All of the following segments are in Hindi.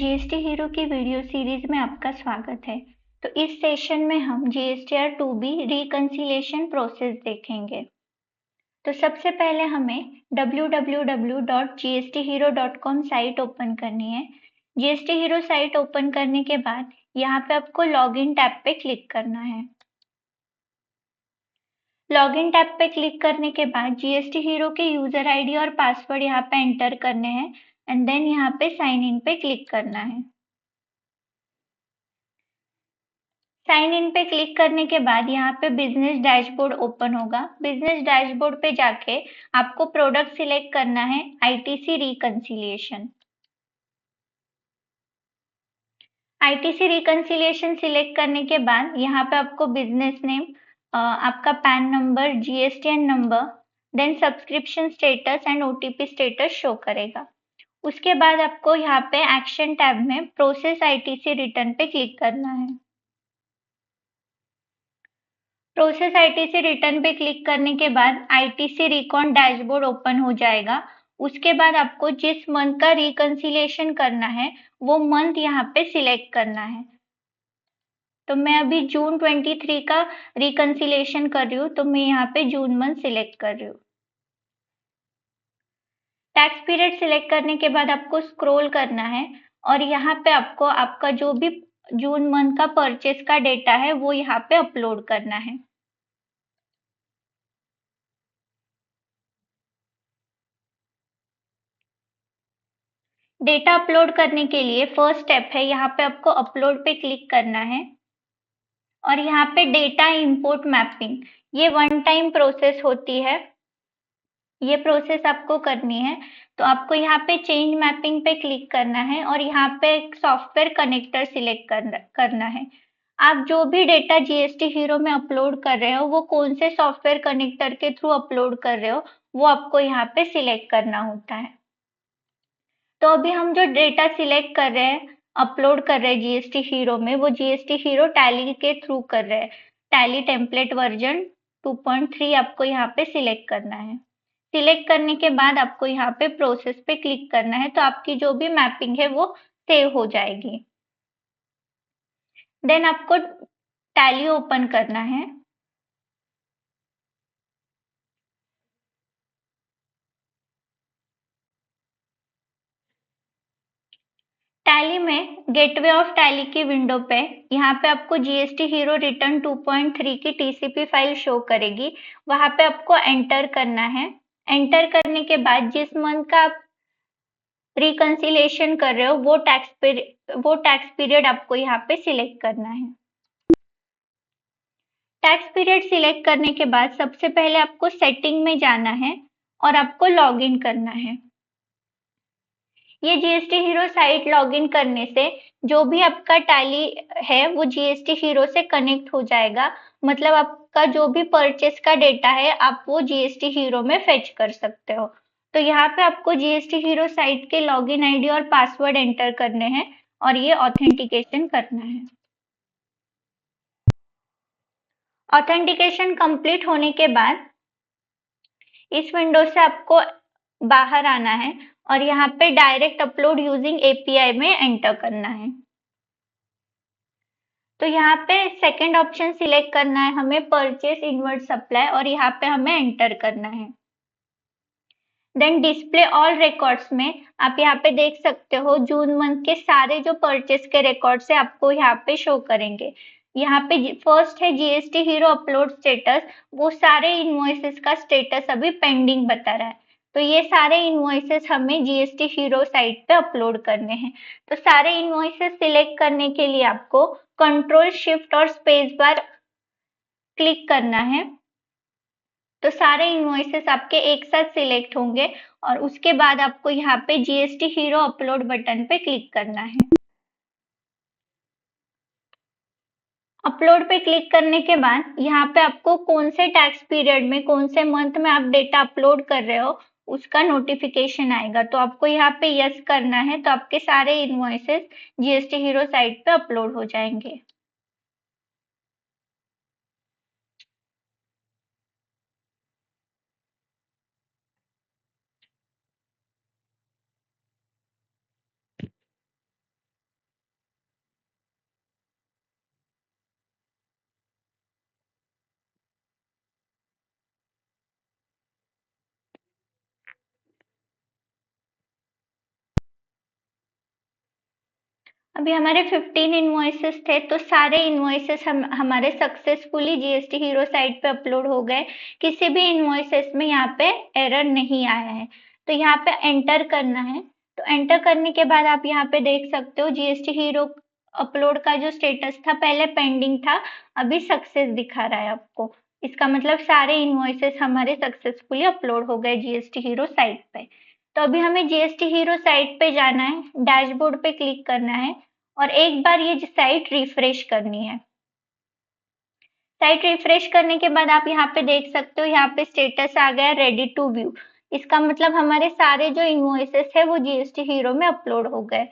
जीएसटी हीरो की वीडियो सीरीज में आपका स्वागत है। तो इस सेशन में हम जीएसटीआर 2B रिकंसिलिएशन प्रोसेस देखेंगे। तो सबसे पहले हमें www.gsthero.com साइट ओपन करनी है। जीएसटी हीरो साइट ओपन करने के बाद यहाँ पे आपको लॉगिन टैब पे क्लिक करना है। लॉगिन टैब पे क्लिक करने के बाद जीएसटी हीरो के यूजर आईडी और पासवर्ड यहाँ पे एंटर करने हैं एंड देन यहाँ पे साइन इन पे क्लिक करना है। साइन इन पे क्लिक करने के बाद यहाँ पे बिजनेस डैशबोर्ड ओपन होगा। बिजनेस डैशबोर्ड पे जाके आपको प्रोडक्ट सिलेक्ट करना है ITC reconciliation. ITC reconciliation select करने के बाद यहाँ पे आपको बिजनेस नेम, आपका PAN number, GSTN number, then subscription status and OTP status show करेगा। उसके बाद आपको यहाँ पे एक्शन टैब में प्रोसेस आईटीसी रिटर्न पे क्लिक करना है। प्रोसेस आईटीसी रिटर्न पे क्लिक करने के बाद आईटीसी रिकॉन डैशबोर्ड ओपन हो जाएगा। उसके बाद आपको जिस मंथ का रिकंसिलिएशन करना है वो मंथ यहाँ पे सिलेक्ट करना है। तो मैं अभी जून 23 का रिकंसिलिएशन कर रही हूँ, तो मैं यहाँ पे जून मंथ सिलेक्ट कर रही हूँ। टैक्स पीरियड सिलेक्ट करने के बाद आपको स्क्रॉल करना है और यहाँ पे आपको आपका जो भी जून मंथ का परचेस का डेटा है वो यहाँ पे अपलोड करना है। डेटा अपलोड करने के लिए फर्स्ट स्टेप है, यहाँ पे आपको अपलोड पे क्लिक करना है और यहाँ पे डेटा इंपोर्ट मैपिंग, ये वन टाइम प्रोसेस होती है, ये प्रोसेस आपको करनी है। तो आपको यहाँ पे चेंज मैपिंग पे क्लिक करना है और यहाँ पे सॉफ्टवेयर कनेक्टर सिलेक्ट करना है। आप जो भी डेटा जीएसटी हीरो में अपलोड कर रहे हो वो कौन से सॉफ्टवेयर कनेक्टर के थ्रू अपलोड कर रहे हो वो आपको यहाँ पे सिलेक्ट करना होता है। तो अभी हम जो डेटा सिलेक्ट कर रहे हैं, अपलोड कर रहे हैं जीएसटी हीरो में, वो जीएसटी हीरो टैली के थ्रू कर रहे हैं। टैली टेम्पलेट वर्जन 2.3 आपको यहाँ पे सिलेक्ट करना है। सिलेक्ट करने के बाद आपको यहाँ पे प्रोसेस पे क्लिक करना है, तो आपकी जो भी मैपिंग है वो सेव हो जाएगी। देन आपको टैली ओपन करना है। टैली में गेटवे ऑफ टैली की विंडो पे यहाँ पे आपको जीएसटी हीरो रिटर्न 2.3 की टीसीपी फाइल शो करेगी, वहां पे आपको एंटर करना है। एंटर करने के बाद जिस मंथ का आप रिकंसिलिएशन कर रहे हो वो टैक्स पीरियड आपको यहाँ पे सिलेक्ट करना है। टैक्स पीरियड सिलेक्ट करने के बाद सबसे पहले आपको सेटिंग में जाना है और आपको लॉग इन करना है। ये जीएसटी हीरो साइट लॉगिन करने से जो भी आपका टैली है वो जीएसटी हीरो से कनेक्ट हो जाएगा। मतलब आपका जो भी परचेस का डेटा है आप वो जीएसटी हीरो में फेच कर सकते हो। तो यहाँ पे आपको जीएसटी हीरो साइट के लॉगिन आईडी और पासवर्ड एंटर करने हैं और ये ऑथेंटिकेशन करना है। ऑथेंटिकेशन कंप्लीट होने के बाद इस विंडो से आपको बाहर आना है और यहाँ पे डायरेक्ट अपलोड यूजिंग एपीआई में एंटर करना है। तो यहाँ पे सेकंड ऑप्शन सिलेक्ट करना है हमें, परचेस इनवर्ट सप्लाई, और यहाँ पे हमें एंटर करना है। देन डिस्प्ले ऑल रिकॉर्ड्स में आप यहाँ पे देख सकते हो जून मंथ के सारे जो परचेस के रिकॉर्ड्स है आपको यहाँ पे शो करेंगे। यहाँ पे फर्स्ट है जीएसटी हीरो अपलोड स्टेटस, वो सारे इनवॉइसेस का स्टेटस अभी पेंडिंग बता रहा है। तो ये सारे इनवॉइसेस हमें जीएसटी हीरो साइट पे अपलोड करने हैं। तो सारे इनवॉइसेस सिलेक्ट करने के लिए आपको कंट्रोल शिफ्ट और स्पेस बार क्लिक करना है। तो सारे इनवॉइसेस आपके एक साथ सिलेक्ट होंगे और उसके बाद आपको यहाँ पे जीएसटी हीरो अपलोड बटन पे क्लिक करना है। अपलोड पे क्लिक करने के बाद यहाँ पे आपको कौन से टैक्स पीरियड में, कौन से मंथ में आप डेटा अपलोड कर रहे हो उसका नोटिफिकेशन आएगा। तो आपको यहाँ पे यस करना है, तो आपके सारे इनवॉइसेस जीएसटी हीरो साइट पे अपलोड हो जाएंगे। अभी हमारे 15 इनवॉइसेस थे, तो सारे इनवॉइसेस हमारे सक्सेसफुली जीएसटी हीरो साइट पे अपलोड हो गए। किसी भी इनवॉइसेस में यहाँ पे एरर नहीं आया है। तो यहाँ पे एंटर करना है। तो एंटर करने के बाद आप यहाँ पे देख सकते हो जीएसटी हीरो अपलोड का जो स्टेटस था पहले पेंडिंग था, अभी सक्सेस दिखा रहा है आपको। इसका मतलब सारे इनवॉइसेस हमारे सक्सेसफुली अपलोड हो गए जीएसटी हीरो साइट पे। तो अभी हमें जीएसटी हीरो साइट पे जाना है, डैशबोर्ड पे क्लिक करना है और एक बार ये साइट रिफ्रेश करनी है। साइट रिफ्रेश करने के बाद आप यहाँ पे देख सकते हो, यहाँ पे स्टेटस आ गया रेडी टू व्यू। इसका मतलब हमारे सारे जो इनवॉइसेस है वो जीएसटी हीरो में अपलोड हो गए।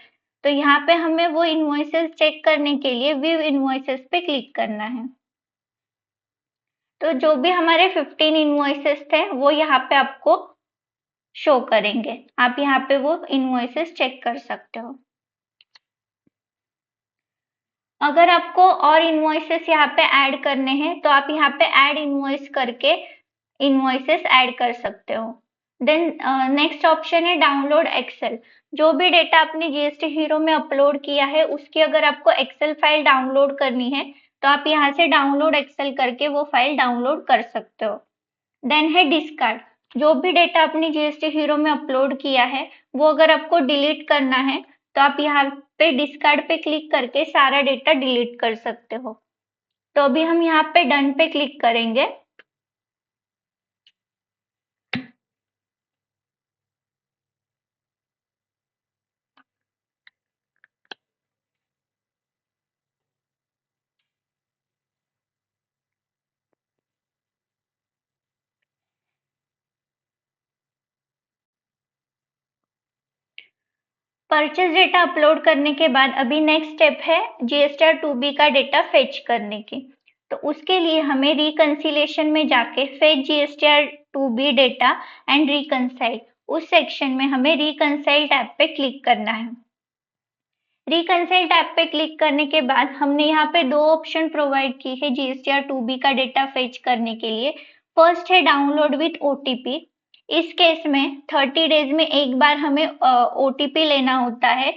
तो यहाँ पे हमें वो इनवॉइसेस चेक करने के लिए व्यू इनवॉइसेस पे क्लिक करना है। तो जो भी हमारे 15 इनवॉइसेस थे वो यहाँ पे आपको शो करेंगे। आप यहाँ पे वो इनवॉइसेस चेक कर सकते हो। अगर आपको और इनवॉइसेस यहाँ पे ऐड करने हैं तो आप यहाँ पे ऐड इनवॉइस करके इनवॉइसेस ऐड कर सकते हो। देन नेक्स्ट ऑप्शन है डाउनलोड एक्सेल। जो भी डेटा आपने जीएसटी हीरो में अपलोड किया है उसकी अगर आपको एक्सेल फाइल डाउनलोड करनी है तो आप यहाँ से डाउनलोड एक्सेल करके वो फाइल डाउनलोड कर सकते हो। देन है डिस्कार्ड। जो भी डेटा आपने जीएसटी हीरो में अपलोड किया है वो अगर आपको डिलीट करना है तो आप यहाँ पे डिस्कार्ड पे क्लिक करके सारा डेटा डिलीट कर सकते हो। तो अभी हम यहाँ पे डन पे क्लिक करेंगे। परचेज डेटा अपलोड करने के बाद अभी नेक्स्ट स्टेप है जीएसटीआर 2B का डेटा फेच करने की। तो उसके लिए हमें रिकंसिलेशन में जाके fetch GSTR 2B data and reconcile, उस सेक्शन में हमें रिकंसाइल टैब पे क्लिक करना है। रिकंसाइल टैब पे क्लिक करने के बाद हमने यहाँ पे दो ऑप्शन प्रोवाइड की है जीएसटीआर 2B का डेटा फेच करने के लिए। फर्स्ट है डाउनलोड विथ ओटीपी। इस केस में 30 डेज में एक बार हमें ओटीपी लेना होता है।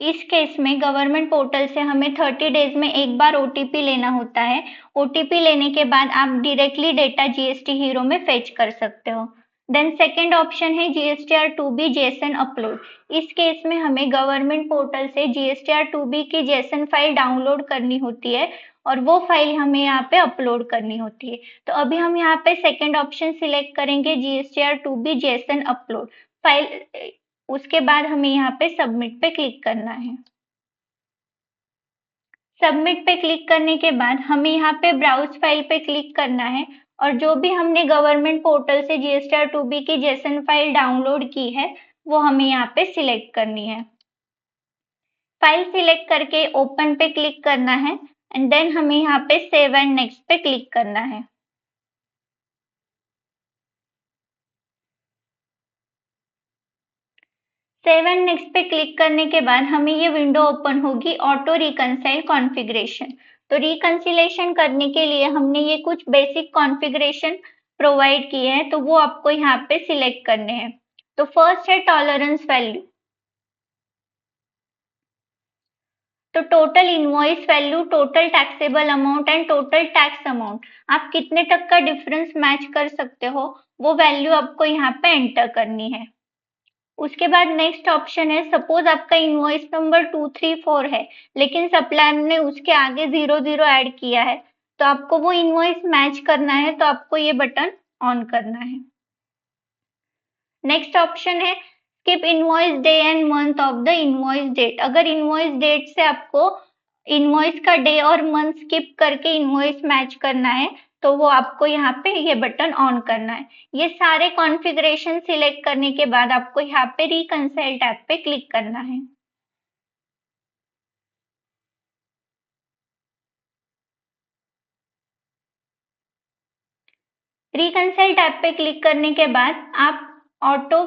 इस केस में गवर्नमेंट पोर्टल से हमें 30 डेज में एक बार ओटीपी लेना होता है। ओटीपी लेने के बाद आप डायरेक्टली डेटा जीएसटी हीरो में फेच कर सकते हो। देन सेकेंड ऑप्शन है जीएसटीआर 2B जेसन अपलोड। इस केस में हमें गवर्नमेंट पोर्टल से जीएसटीआर 2B की जेसन फाइल डाउनलोड करनी होती है और वो फाइल हमें यहाँ पे अपलोड करनी होती है। तो अभी हम यहाँ पे सेकेंड ऑप्शन सिलेक्ट करेंगे GSTR 2B Jason upload file. उसके बाद हमें यहाँ पे सबमिट पे क्लिक करना है। सबमिट पे क्लिक करने के बाद हमें यहाँ पे ब्राउज फाइल पे क्लिक करना है और जो भी हमने गवर्नमेंट पोर्टल से जीएसटीआर 2B की जेसन फाइल डाउनलोड की है वो हमें यहाँ पे सिलेक्ट करनी है। फाइल सिलेक्ट करके ओपन पे क्लिक करना है एंड देन हमें यहाँ पे सेव एंड नेक्स्ट पे क्लिक करना है। सेव एंड नेक्स्ट पे क्लिक करने के बाद हमें ये विंडो ओपन होगी ऑटो रिकंसाइल कॉन्फ़िगरेशन। तो रिकंसिलेशन करने के लिए हमने ये कुछ बेसिक कॉन्फ़िगरेशन प्रोवाइड किए हैं, तो वो आपको यहाँ पे सिलेक्ट करने हैं। तो फर्स्ट है टॉलरेंस वैल्यू। तो total invoice value, total taxable amount and total tax amount, आप कितने तक का डिफरेंस मैच कर सकते हो वो वैल्यू आपको यहाँ पे एंटर करनी है। उसके बाद नेक्स्ट ऑप्शन है, सपोज आपका इनवॉइस नंबर 234 है लेकिन सप्लायर ने उसके आगे 00 ऐड किया है, तो आपको वो इनवॉइस मैच करना है, तो आपको ये बटन ऑन करना है। नेक्स्ट ऑप्शन है skip invoice day and month of the invoice date. अगर इनवॉइस डेट से आपको इनवॉइस का डे और मंथ स्किप करके इनवॉइस मैच करना है तो वो आपको यहाँ पे ये बटन ऑन करना है। ये सारे कॉन्फ़िगरेशन सिलेक्ट करने के बाद आपको यहाँ पे रिकंसाइल टैब पे क्लिक करना है। रिकंसाइल टैब पे क्लिक करने के बाद आप ऑटो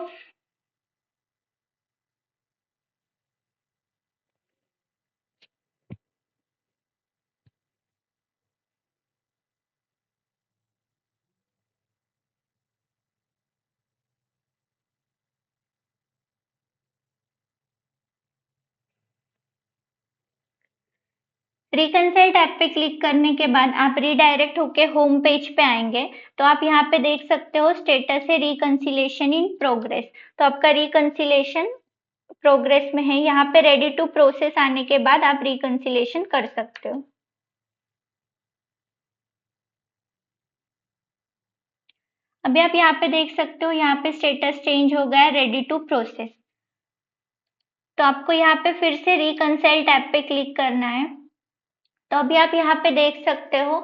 रिकंसाइल टैब पे क्लिक करने के बाद आप रीडायरेक्ट होके होम पेज पे आएंगे। तो आप यहाँ पे देख सकते हो स्टेटस है रिकंसिलेशन इन प्रोग्रेस। तो आपका रिकंसिलेशन प्रोग्रेस में है। यहाँ पे रेडी टू प्रोसेस आने के बाद आप रिकंसिलेशन कर सकते हो। अभी आप यहाँ पे देख सकते हो, यहाँ पे स्टेटस चेंज हो गया है, रेडी टू प्रोसेस। तो आपको यहाँ पे फिर से रिकंसाइल टैब पे क्लिक करना है। तो अभी आप यहाँ पे देख सकते हो,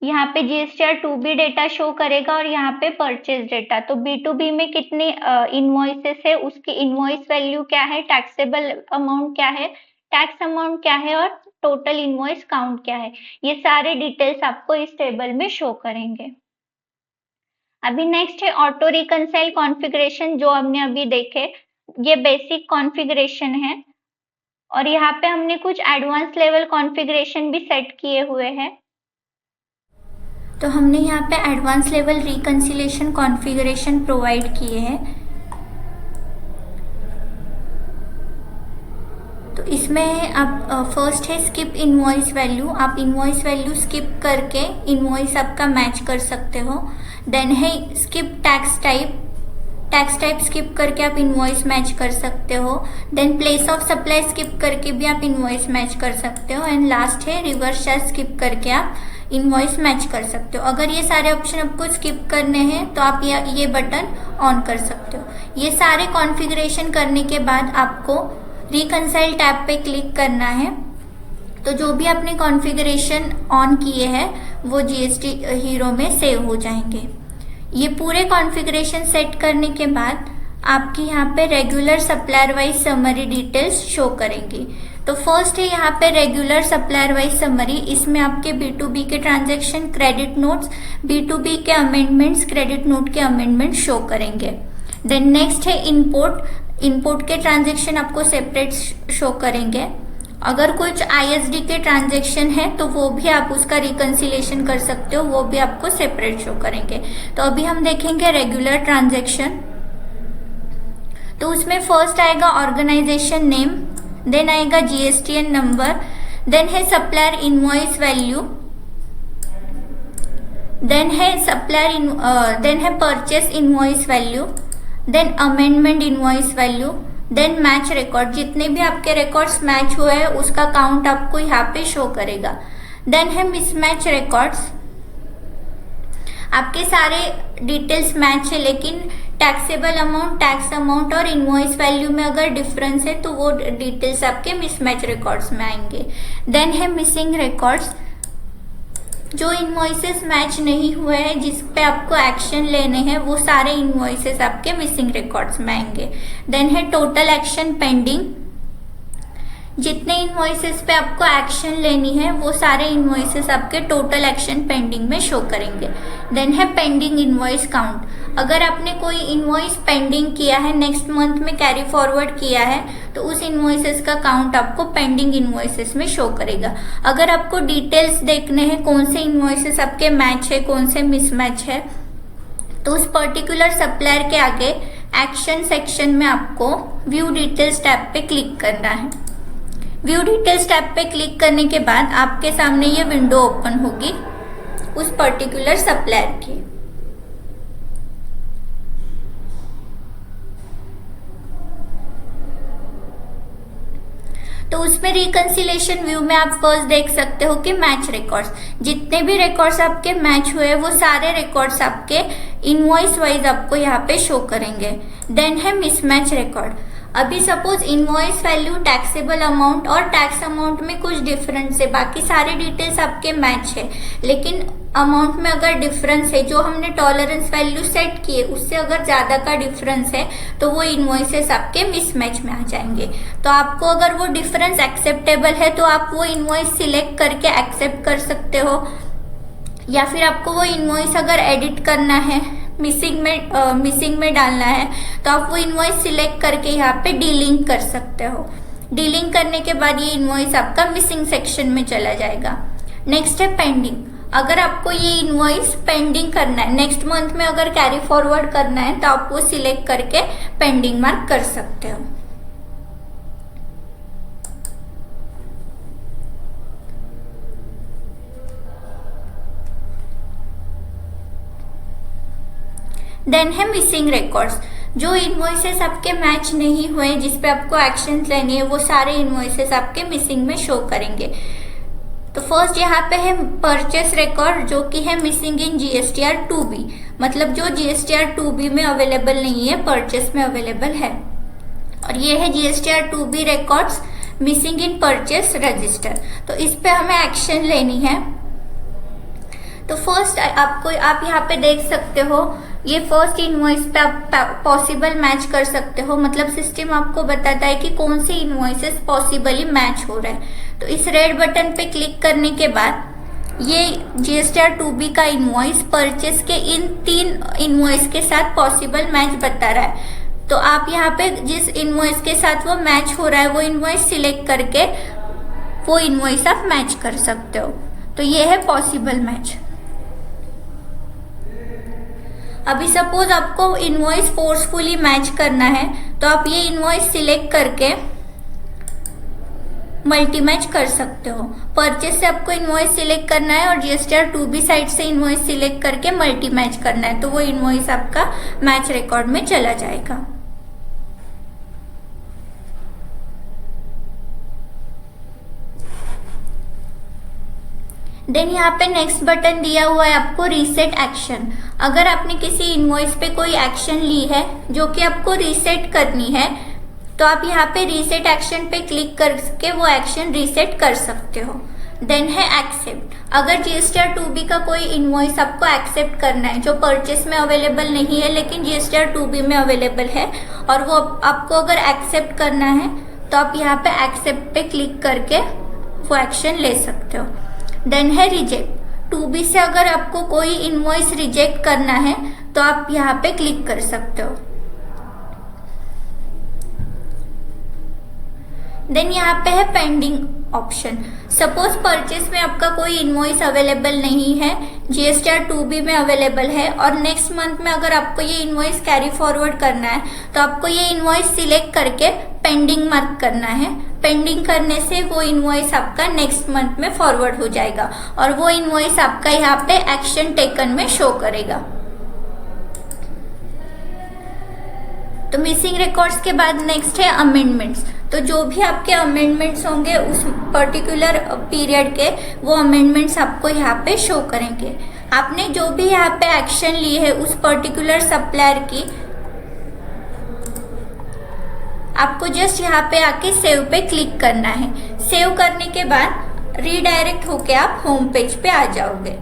यहाँ पे जीएसटीआर 2B डेटा शो करेगा और यहाँ पे परचेज डेटा। तो B2B में कितने इनवॉइसेस है, उसकी इनवॉइस वैल्यू क्या है, टैक्सेबल अमाउंट क्या है, टैक्स अमाउंट क्या है और टोटल इनवॉइस काउंट क्या है, ये सारे डिटेल्स आपको इस टेबल में शो करेंगे। अभी नेक्स्ट है ऑटो रिकंसाइल कॉन्फ़िगरेशन, जो हमने अभी देखे। ये बेसिक कॉन्फ़िगरेशन है और यहाँ पे हमने कुछ एडवांस लेवल कॉन्फ़िगरेशन भी सेट किए हुए हैं। तो हमने यहाँ पे advance level reconciliation configuration provide किए हैं। तो इसमें आप फर्स्ट है स्किप इनवॉइस वैल्यू। आप इनवॉइस वैल्यू स्किप करके इनवॉइस आपका मैच कर सकते हो। देन है स्किप टैक्स टाइप स्किप करके आप इनवॉइस मैच कर सकते हो। Then place of supply skip करके भी आप इनवॉइस मैच कर सकते हो। एंड लास्ट है रिवर्स चार्ज स्किप करके आप इनवॉइस मैच कर सकते हो। अगर ये सारे ऑप्शन आपको स्किप करने हैं तो आप ये बटन ऑन कर सकते हो। ये सारे कॉन्फ़िगरेशन करने के बाद आपको रिकंसाइल टैब पे क्लिक करना है। तो जो भी आपने कॉन्फ़िगरेशन ऑन किए हैं वो जीएसटी हीरो में सेव हो जाएंगे। ये पूरे कॉन्फ़िगरेशन सेट करने के बाद आपकी यहाँ पे regular supplier wise summary details show करेंगी। तो फर्स्ट है यहाँ पे रेगुलर सप्लायर वाइज समरी। इसमें आपके B2B के ट्रांजैक्शन, क्रेडिट नोट्स, B2B के अमेंडमेंट्स, क्रेडिट नोट के अमेंडमेंट शो करेंगे। देन नेक्स्ट है इंपोर्ट के ट्रांजैक्शन आपको सेपरेट शो करेंगे। अगर कुछ ISD के ट्रांजैक्शन है तो वो भी आप उसका रिकंसिलेशन कर सकते हो, वो भी आपको सेपरेट शो करेंगे। तो अभी हम देखेंगे रेगुलर ट्रांजैक्शन। तो उसमें फर्स्ट आएगा ऑर्गेनाइजेशन नेम, देन आएगा GSTN नंबर, देन है सप्लायर इनवॉइस वैल्यू, देन है purchase invoice value, then amendment invoice value, then match record. जितने भी आपके रिकॉर्ड्स मैच हुए हैं उसका काउंट आपको यहाँ पे शो करेगा। देन है मिसमैच रिकॉर्ड्स। आपके सारे डिटेल्स मैच है लेकिन टैक्सेबल अमाउंट, टैक्स अमाउंट और इनवॉइस वैल्यू में अगर डिफरेंस है तो वो डिटेल्स आपके मिसमैच रिकॉर्ड्स में आएंगे। देन है मिसिंग रिकॉर्ड्स। जो इनवॉइसेस मैच नहीं हुए हैं, जिस पे आपको एक्शन लेने हैं, वो सारे इनवॉइसेस आपके मिसिंग रिकॉर्ड्स में आएंगे। देन है टोटल एक्शन पेंडिंग। जितने इनवॉइसेस पे आपको एक्शन लेनी है वो सारे इनवॉइसेस आपके टोटल एक्शन पेंडिंग में शो करेंगे। देन है पेंडिंग इनवॉइस काउंट। अगर आपने कोई इनवॉइस पेंडिंग किया है, नेक्स्ट मंथ में कैरी फॉरवर्ड किया है, तो उस इनवॉइसेस का काउंट आपको पेंडिंग इनवॉइसेस में शो करेगा। अगर आपको डिटेल्स देखने हैं कौन से इनवॉइसेस आपके मैच है, कौन से मिसमैच है, तो उस पर्टिकुलर सप्लायर के आगे एक्शन सेक्शन में आपको व्यू डिटेल्स टैब पे क्लिक करना है। व्यू डिटेल्स टैब पे क्लिक करने के बाद आपके सामने ये विंडो ओपन होगी उस पर्टिकुलर सप्लायर की। तो उसमें रिकंसिलेशन व्यू में आप फर्स्ट देख सकते हो कि मैच रिकॉर्ड्स, जितने भी रिकॉर्ड्स आपके मैच हुए वो सारे रिकॉर्ड्स आपके इनवॉइस वाइज आपको यहाँ पे शो करेंगे। देन है मिसमैच रिकॉर्ड। अभी suppose invoice value, taxable amount और टैक्स अमाउंट में कुछ डिफरेंस है, बाकी सारे डिटेल्स आपके मैच है, लेकिन अमाउंट में अगर डिफरेंस है, जो हमने टॉलरेंस वैल्यू सेट किए उससे अगर ज्यादा का डिफरेंस है तो वो इनवॉइसेस आपके मिसमैच में आ जाएंगे। तो आपको अगर वो डिफरेंस एक्सेप्टेबल है तो आप वो इनवॉइस सिलेक्ट करके एक्सेप्ट कर सकते हो, या फिर आपको वो इनवॉइस अगर एडिट करना है, मिसिंग में डालना है, तो आप वो इनवॉइस सिलेक्ट करके यहाँ पे डीलिंक कर सकते हो। डीलिंक करने के बाद ये इनवॉइस आपका मिसिंग सेक्शन में चला जाएगा। नेक्स्ट है पेंडिंग। अगर आपको ये इनवॉइस पेंडिंग करना है, नेक्स्ट मंथ में अगर कैरी फॉरवर्ड करना है, तो आप वो सिलेक्ट करके पेंडिंग मार्क कर सकते हो। देन है मिसिंग रिकॉर्ड्स, जो इनवॉइसेस आपके मैच नहीं हुए जिस पे आपको एक्शन लेनी है वो सारे इनवॉइसेस आपके मिसिंग में शो करेंगे। तो फर्स्ट यहाँ पे है परचेस रिकॉर्ड जो कि है मिसिंग इन GSTR 2B, मतलब जो GSTR 2B में अवेलेबल नहीं है परचेस में अवेलेबल है। और ये है GSTR 2B records missing in purchase register. तो इस पे हमें एक्शन लेनी है। तो फर्स्ट आप यहाँ पे देख सकते हो, ये फर्स्ट इनवॉइस पे आप पॉसिबल मैच कर सकते हो, मतलब सिस्टम आपको बताता है कि कौन से इनवॉइसेस पॉसिबली मैच हो रहे हैं। तो इस रेड बटन पे क्लिक करने के बाद ये GSTR 2B का इनवॉइस परचेस के इन 3 इनवॉइस के साथ पॉसिबल मैच बता रहा है। तो आप यहाँ पे जिस इनवॉइस के साथ वो मैच हो रहा है वो इनवॉइस सिलेक्ट करके वो इनवॉइस आप मैच कर सकते हो। तो ये है पॉसिबल मैच। अभी सपोज आपको इनवॉइस फोर्सफुली मैच करना है तो आप ये इनवॉइस सिलेक्ट करके मल्टी मैच कर सकते हो। परचेस से आपको इनवॉइस सिलेक्ट करना है और GSTR 2B साइड से इनवॉइस सिलेक्ट करके मल्टी मैच करना है, तो वो इनवॉइस आपका मैच रिकॉर्ड में चला जाएगा। देन यहाँ पे नेक्स्ट बटन दिया हुआ है आपको रीसेट एक्शन। अगर आपने किसी इनवॉइस पे कोई एक्शन ली है जो कि आपको रीसेट करनी है तो आप यहाँ पे रीसेट एक्शन पे क्लिक करके वो एक्शन रीसेट कर सकते हो। देन है एक्सेप्ट। अगर GSTR 2B का कोई इनवॉइस आपको एक्सेप्ट करना है जो परचेस में अवेलेबल नहीं है लेकिन GSTR 2B में अवेलेबल है और वो आपको अगर एक्सेप्ट करना है तो आप यहाँ पे एक्सेप्ट पे क्लिक करके वो एक्शन ले सकते हो। देन है रिजेक्ट। 2B से अगर आपको कोई इनवॉइस रिजेक्ट करना है तो आप यहाँ पे क्लिक कर सकते हो। देन यहाँ पे है पेंडिंग ऑप्शन। सपोज परचेस में आपका कोई इनवॉइस अवेलेबल नहीं है, GSTR 2B में अवेलेबल है और नेक्स्ट मंथ में अगर आपको ये इनवॉइस कैरी फॉरवर्ड करना है तो आपको ये इनवॉइस सिलेक्ट करके पेंडिंग मार्क करना है। पेंडिंग करने से वो इनवॉइस आपका नेक्स्ट मंथ में फॉरवर्ड हो जाएगा और वो इनवॉइस आपका यहाँ पे एक्शन टेकन में शो करेगा। तो मिसिंग रिकॉर्ड्स के बाद नेक्स्ट है अमेंडमेंट्स। तो जो भी आपके अमेंडमेंट्स होंगे उस पर्टिकुलर पीरियड के वो अमेंडमेंट्स आपको यहाँ पे शो करेंगे। आपने जो भी यहाँ पे एक्शन ली है उस पर्टिकुलर सप्लायर की, आपको जस्ट यहाँ पे आके सेव पे क्लिक करना है। सेव करने के बाद रीडायरेक्ट होके आप होम पेज पे आ जाओगे।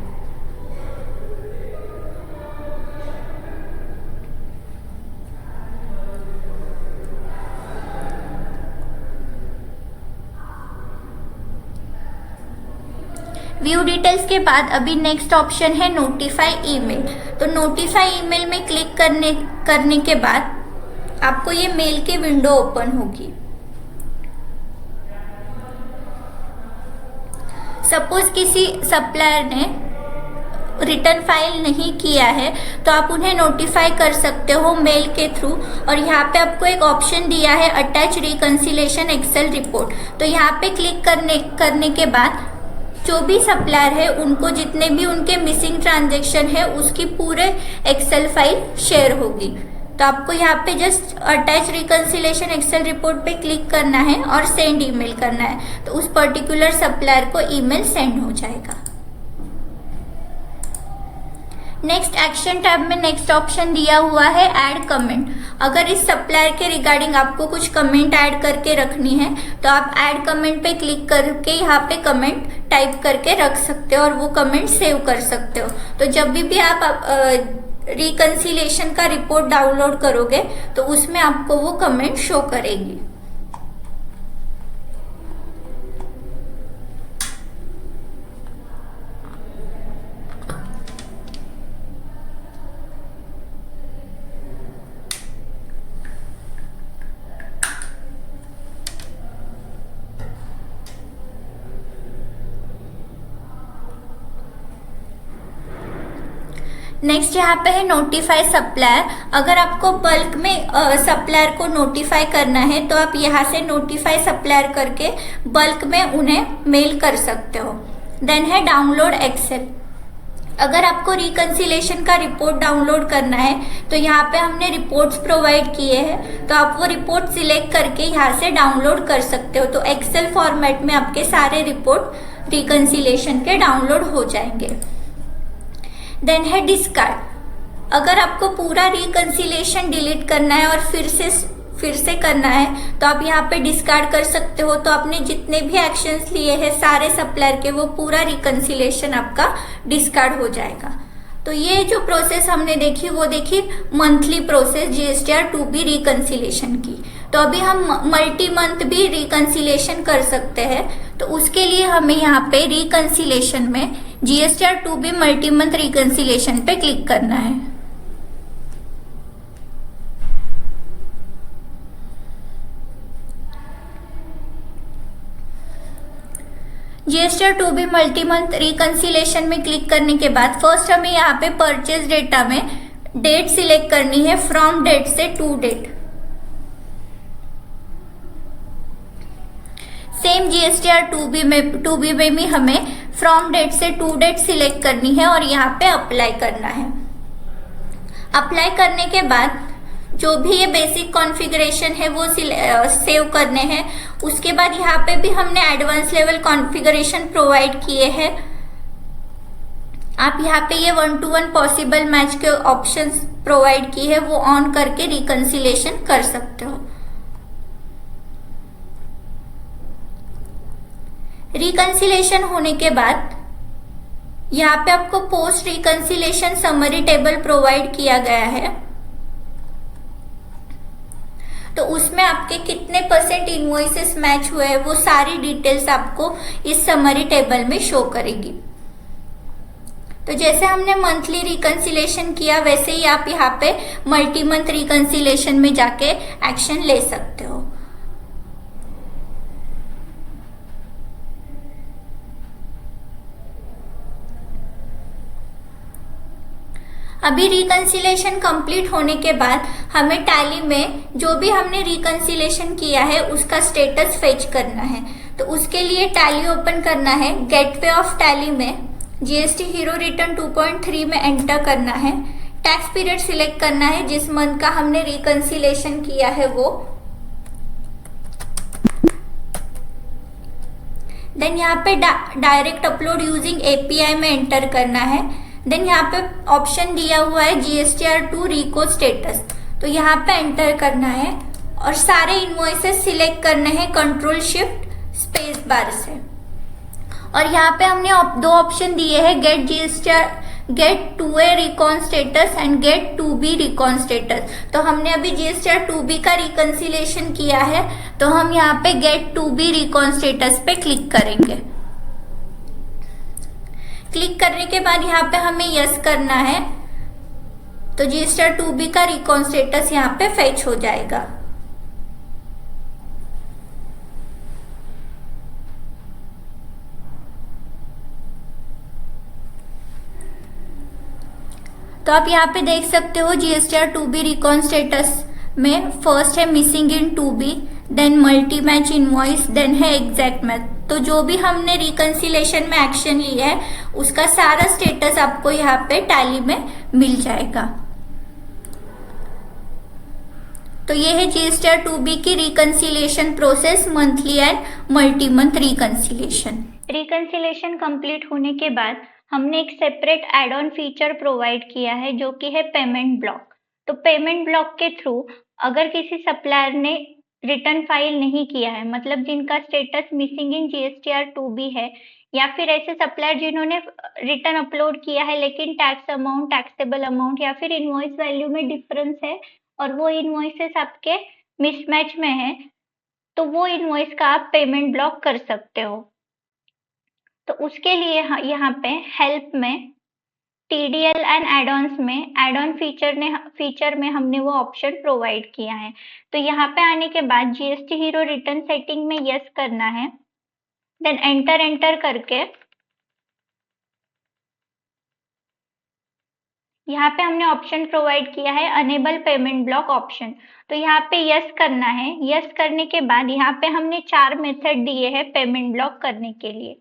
व्यू डिटेल्स के बाद अभी नेक्स्ट ऑप्शन है नोटिफाई ईमेल। तो नोटिफाई ईमेल में क्लिक करने के बाद आपको ये मेल की विंडो ओपन होगी। सपोज किसी सप्लायर ने रिटर्न फाइल नहीं किया है तो आप उन्हें नोटिफाई कर सकते हो मेल के थ्रू। और यहाँ पे आपको एक ऑप्शन दिया है अटैच रिकंसिलेशन एक्सेल रिपोर्ट। तो यहाँ पे क्लिक करने के बाद जो भी सप्लायर है उनको जितने भी उनके मिसिंग ट्रांजैक्शन है उसकी पूरे एक्सेल फाइल शेयर होगी। तो आपको यहाँ पे just attach reconciliation excel report पे क्लिक करना है और सेंड ईमेल करना है, तो उस पर्टिकुलर सप्लायर को ईमेल सेंड हो जाएगा। नेक्स्ट एक्शन टैब में नेक्स्ट ऑप्शन दिया हुआ है ऐड कमेंट। अगर इस सप्लायर के रिगार्डिंग आपको कुछ कमेंट ऐड करके रखनी है तो आप ऐड कमेंट पे क्लिक करके यहाँ पे कमेंट टाइप करके रख सकते हो और वो कमेंट सेव कर सकते हो। तो जब भी आप रिकंसिलेशन का रिपोर्ट डाउनलोड करोगे तो उसमें आपको वो कमेंट शो करेगी। नेक्स्ट यहाँ पे है नोटिफाई सप्लायर। अगर आपको बल्क में सप्लायर को नोटिफाई करना है तो आप यहाँ से नोटिफाई सप्लायर करके बल्क में उन्हें मेल कर सकते हो। देन है डाउनलोड एक्सेल। अगर आपको रिकंसिलेशन का रिपोर्ट डाउनलोड करना है तो यहाँ पे हमने रिपोर्ट्स प्रोवाइड किए हैं, तो आप वो रिपोर्ट सिलेक्ट करके यहाँ से डाउनलोड कर सकते हो। तो एक्सेल फॉर्मेट में आपके सारे रिपोर्ट रिकंसिलेशन के डाउनलोड हो जाएंगे। देन है डिस्कार्ड। अगर आपको पूरा रिकंसिलेशन डिलीट करना है और फिर से करना है तो आप यहाँ पे डिस्कार्ड कर सकते हो। तो आपने जितने भी एक्शंस लिए हैं सारे सप्लायर के, वो पूरा रिकंसिलेशन आपका डिस्कार्ड हो जाएगा। तो ये जो प्रोसेस हमने देखी वो देखी monthly process GSTR 2B reconciliation की। तो अभी हम मल्टी मंथ भी रिकंसिलेशन कर सकते हैं। तो उसके लिए हमें यहाँ पे रिकंसिलेशन में GSTR 2B multi month reconciliation पे क्लिक करना है। GSTR 2B multi month reconciliation में क्लिक करने के बाद फर्स्ट हमें यहाँ पे परचेज डेटा में डेट सिलेक्ट करनी है, फ्रॉम डेट से to date. Same GSTR 2B में भी हमें फ्रॉम डेट से टू डेट सिलेक्ट करनी है और यहाँ पे अप्लाई करना है। अप्लाई करने के बाद जो भी ये बेसिक कॉन्फ़िगरेशन है वो सेव करने हैं। उसके बाद यहाँ पे भी हमने एडवांस लेवल कॉन्फ़िगरेशन प्रोवाइड किए हैं। आप यहाँ पे ये 1-to-1 पॉसिबल मैच के ऑप्शंस प्रोवाइड की है, वो ऑन करके रिकंसिलेशन कर सकते हो। रिकंसिलेशन होने के बाद यहाँ पे आपको post reconciliation summary table provide किया गया है। तो उसमें आपके कितने % इनवॉइसेस मैच हुए हैं वो सारी डिटेल्स आपको इस समरी टेबल में शो करेगी। तो जैसे हमने मंथली रिकंसिलेशन किया वैसे ही आप यहाँ पे मल्टी मंथ रिकंसिलेशन में जाके एक्शन ले सकते हो। अभी रिकंसिलेशन कंप्लीट होने के बाद हमें टैली में जो भी हमने रिकंसिलेशन किया है उसका स्टेटस फेच करना है। तो उसके लिए टैली ओपन करना है। गेटवे ऑफ टैली में GST हीरो रिटर्न 2.3 में एंटर करना है। टैक्स पीरियड सिलेक्ट करना है जिस मंथ का हमने रिकंसिलेशन किया है वो। देन यहाँ पे डायरेक्ट अपलोड यूजिंग API में एंटर करना है। देन यहाँ पे ऑप्शन दिया हुआ है GSTR 2 रिको स्टेटस, तो यहाँ पे एंटर करना है और सारे इनवॉइसेस सिलेक्ट करने हैं कंट्रोल शिफ्ट स्पेस बार से। और यहाँ पे हमने दो ऑप्शन दिए हैं, get 2A recon status and get 2B recon status. तो हमने अभी GSTR 2B का रिकंसिलेशन किया है तो हम यहाँ पे गेट 2B रिकॉन स्टेटस पे क्लिक करेंगे। क्लिक करने के बाद यहाँ पे हमें यस करना है तो GSTR 2B का रिकॉन स्टेटस यहाँ पे फेच हो जाएगा। तो आप यहाँ पे देख सकते हो GSTR 2B रिकॉन स्टेटस में फर्स्ट है missing in 2B, then multi match invoice, then है एग्जैक्ट मैच। तो जो भी हमने रिकंसिलेशन में एक्शन लिया है उसका सारा स्टेटस आपको यहाँ पे टैली में मिल जाएगा। तो ये है GSTR 2B की reconciliation process, monthly and multi month reconciliation. Reconciliation complete होने के बाद हमने एक separate add on feature provide किया है जो कि है पेमेंट ब्लॉक। तो पेमेंट ब्लॉक के थ्रू अगर किसी सप्लायर ने रिटर्न फाइल नहीं किया है, मतलब जिनका status missing in GSTR 2B है, या फिर ऐसे सप्लायर जिन्होंने रिटर्न अपलोड किया है लेकिन टैक्स अमाउंट, टैक्सेबल अमाउंट या फिर इनवॉइस वैल्यू में डिफरेंस है और वो इनवॉइसेस आपके मिसमैच में है, तो वो इनवॉइस का आप पेमेंट ब्लॉक कर सकते हो। तो उसके लिए यहाँ पे हेल्प में TDL एंड एड-ऑन्स में एड ऑन फीचर में हमने वो ऑप्शन प्रोवाइड किया है। तो यहाँ पे आने के बाद GST हीरो रिटर्न सेटिंग में यस करना है, देन एंटर करके यहाँ पे हमने ऑप्शन प्रोवाइड किया है अनेबल पेमेंट ब्लॉक ऑप्शन। तो यहाँ पे यस करना है। यस करने के बाद यहाँ पे हमने 4 मेथड दिए हैं पेमेंट ब्लॉक करने के लिए।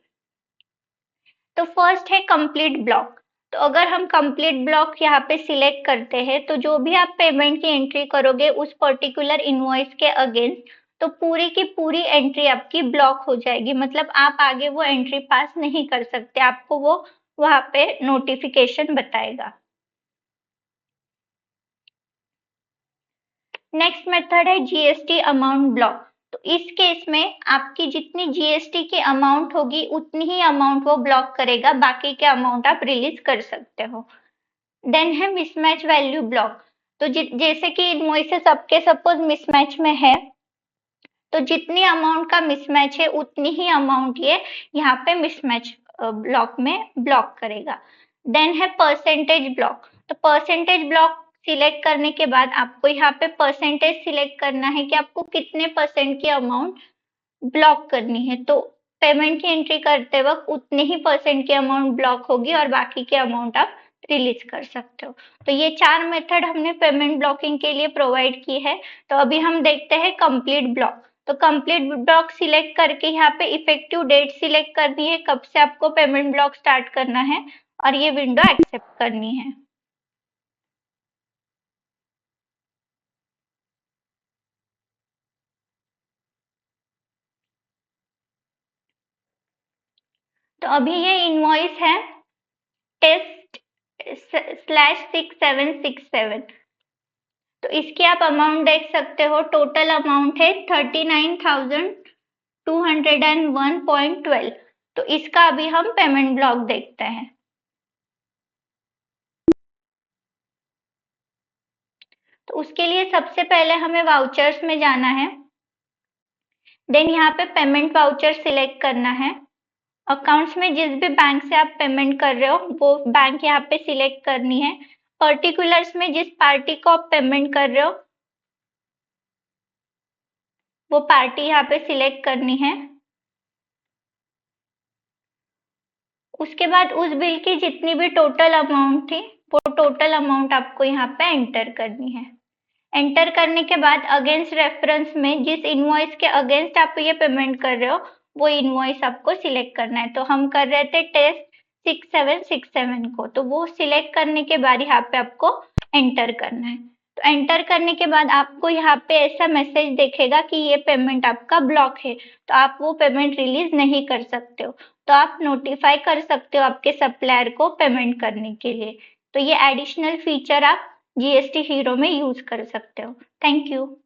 तो फर्स्ट है कंप्लीट ब्लॉक। तो अगर हम कंप्लीट ब्लॉक यहाँ पे सिलेक्ट करते हैं तो जो भी आप पेमेंट की एंट्री करोगे उस पर्टिकुलर इनवॉइस के अगेंस्ट, तो पूरी की पूरी एंट्री आपकी ब्लॉक हो जाएगी, मतलब आप आगे वो एंट्री पास नहीं कर सकते, आपको वो वहां पे नोटिफिकेशन बताएगा। नेक्स्ट मेथड है जीएसटी अमाउंट ब्लॉक। तो इस केस में आपकी जितनी जीएसटी की अमाउंट होगी उतनी ही अमाउंट वो ब्लॉक करेगा, बाकी के अमाउंट आप रिलीज कर सकते हो। देन है मिसमैच वैल्यू ब्लॉक। तो जैसे कि इनवॉइसेस आपके सपोज मिसमैच में है, तो जितनी अमाउंट का मिसमैच है उतनी ही अमाउंट ये यहाँ पे मिसमैच ब्लॉक में ब्लॉक करेगा। देन है परसेंटेज ब्लॉक। तो परसेंटेज ब्लॉक सिलेक्ट करने के बाद आपको यहाँ पे परसेंटेज सिलेक्ट करना है कि आपको कितने परसेंट की अमाउंट ब्लॉक करनी है। तो पेमेंट की एंट्री करते वक्त उतने ही परसेंट की अमाउंट ब्लॉक होगी और बाकी की अमाउंट आप रिलीज कर सकते हो। तो ये 4 मेथड हमने पेमेंट ब्लॉकिंग के लिए प्रोवाइड की है। तो अभी हम देखते हैं कंप्लीट ब्लॉक। तो कंप्लीट ब्लॉक सिलेक्ट करके यहाँ पे इफेक्टिव डेट सिलेक्ट करनी है, कब से आपको पेमेंट ब्लॉक स्टार्ट करना है, और ये विंडो एक्सेप्ट करनी है। तो अभी ये इनवॉइस है टेस्ट/6767। तो इसकी आप अमाउंट देख सकते हो, टोटल अमाउंट है 39,201.12। तो इसका अभी हम पेमेंट ब्लॉक देखते हैं। तो उसके लिए सबसे पहले हमें वाउचर्स में जाना है। देन यहाँ पे पेमेंट वाउचर सिलेक्ट करना है। अकाउंट्स में जिस भी बैंक से आप पेमेंट कर रहे हो वो बैंक यहाँ पे सिलेक्ट करनी है। पर्टिकुलर्स में जिस पार्टी को आप पेमेंट कर रहे हो वो पार्टी यहाँ पे सिलेक्ट करनी है। उसके बाद उस बिल की जितनी भी टोटल अमाउंट थी वो टोटल अमाउंट आपको यहाँ पे एंटर करनी है। एंटर करने के बाद अगेंस्ट रेफरेंस में जिस इनवॉइस के अगेंस्ट आप ये पेमेंट कर रहे हो वो इनवॉइस आपको सिलेक्ट करना है। तो हम कर रहे थे टेस्ट 6767 को, तो वो सिलेक्ट करने के बाद यहाँ पे आपको एंटर करना है। तो एंटर करने के बाद आपको यहाँ पे ऐसा मैसेज दिखेगा कि ये पेमेंट आपका ब्लॉक है, तो आप वो पेमेंट रिलीज नहीं कर सकते हो। तो आप नोटिफाई कर सकते हो आपके सप्लायर को पेमेंट करने के लिए। तो ये एडिशनल फीचर आप जीएसटी हीरो में यूज कर सकते हो। Thank you.